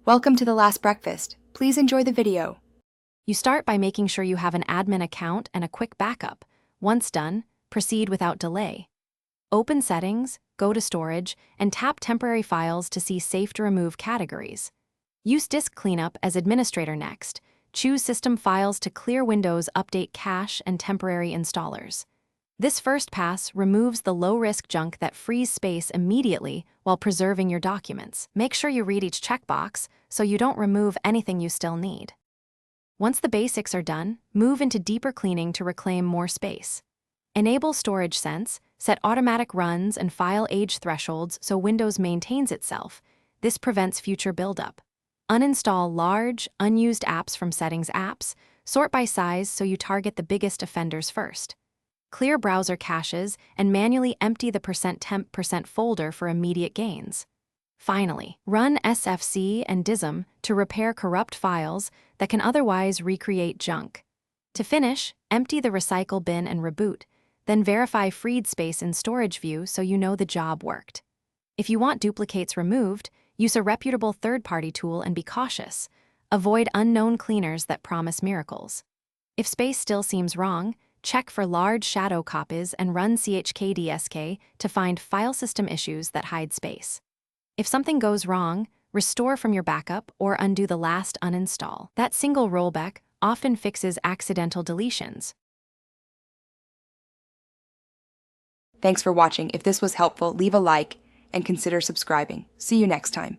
Welcome to the last breakfast. Please enjoy the video. You start by making sure you have an admin account and a quick backup. Once done, proceed without delay. Open Settings, go to Storage, and tap Temporary Files to see Safe to Remove categories. Use Disk Cleanup as administrator next. Choose System Files to clear Windows, update cache, and temporary installers. This first pass removes the low-risk junk that frees space immediately while preserving your documents. Make sure you read each checkbox so you don't remove anything you still need. Once the basics are done, move into deeper cleaning to reclaim more space. Enable Storage Sense, set automatic runs and file age thresholds so Windows maintains itself. This prevents future buildup. Uninstall large, unused apps from Settings apps. Sort by size so you target the biggest offenders first. Clear browser caches and manually empty the %temp folder for immediate gains. Finally, run SFC and DISM to repair corrupt files that can otherwise recreate junk. To finish, empty the recycle bin and reboot, then verify freed space in Storage View so you know the job worked. If you want duplicates removed, use a reputable third-party tool and be cautious. Avoid unknown cleaners that promise miracles. If space still seems wrong, check for large shadow copies and run chkdsk to find file system issues that hide space. If something goes wrong, restore from your backup or undo the last uninstall. That single rollback often fixes accidental deletions. Thanks for watching. If this was helpful, leave a like and consider subscribing. See you next time.